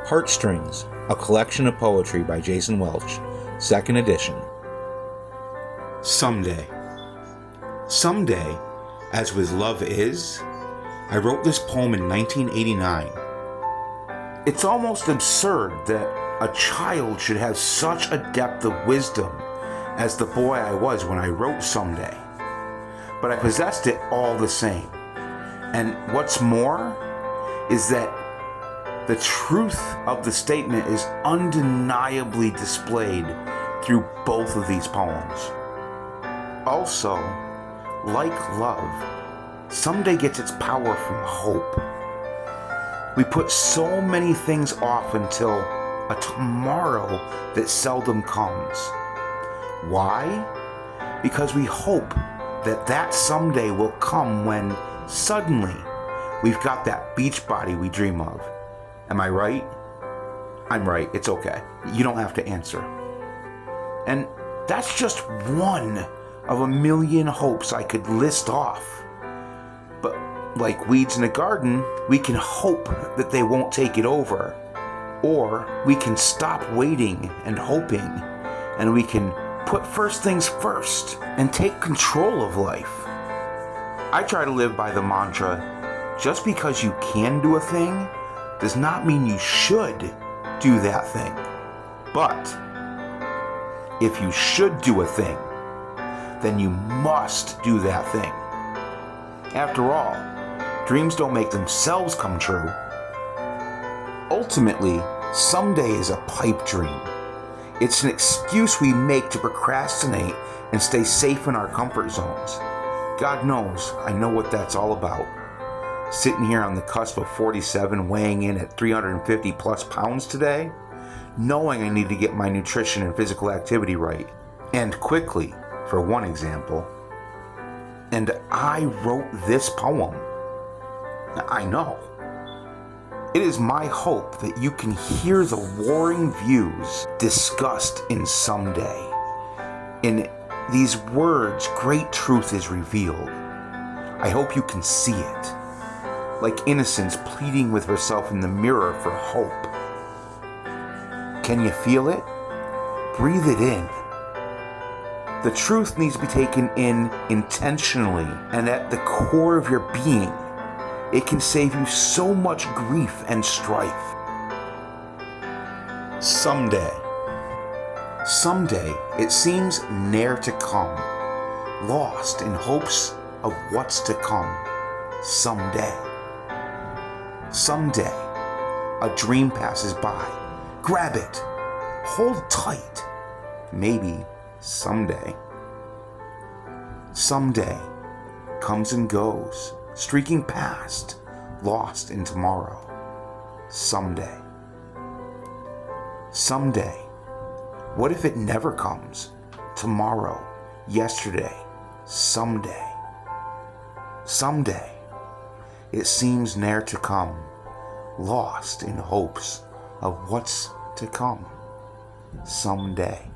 Heartstrings, a collection of poetry by Jason Welch, 2nd edition. Someday. Someday, as with love is, I wrote this poem in 1989. It's almost absurd that a child should have such a depth of wisdom as the boy I was when I wrote Someday. But I possessed it all the same. And what's more is that the truth of the statement is undeniably displayed through both of these poems. Also, like love, Someday gets its power from hope. We put so many things off until a tomorrow that seldom comes. Why? Because we hope that someday will come when suddenly we've got that beach body we dream of. Am I right? I'm right. It's okay. You don't have to answer. And that's just one of a million hopes I could list off. But like weeds in a garden, we can hope that they won't take it over. Or we can stop waiting and hoping, and we can put first things first and take control of life. I try to live by the mantra, just because you can do a thing does not mean you should do that thing. But if you should do a thing, then you must do that thing. After all, dreams don't make themselves come true. Ultimately, someday is a pipe dream. It's an excuse we make to procrastinate and stay safe in our comfort zones. God knows, I know what that's all about. Sitting here on the cusp of 47, weighing in at 350 plus pounds today, knowing I need to get my nutrition and physical activity right, and quickly, for one example. And I wrote this poem. I know. It is my hope that you can hear the warring views discussed in Someday. In these words, great truth is revealed. I hope you can see it. Like innocence pleading with herself in the mirror for hope. Can you feel it? Breathe it in. The truth needs to be taken in intentionally and at the core of your being. It can save you so much grief and strife. Someday. Someday, it seems ne'er to come, lost in hopes of what's to come. Someday. Someday, a dream passes by. Grab it. Hold tight. Maybe someday. Someday comes and goes, streaking past, lost in tomorrow. Someday. Someday. What if it never comes? Tomorrow, yesterday, someday. Someday. It seems ne'er to come, lost in hopes of what's to come. Someday.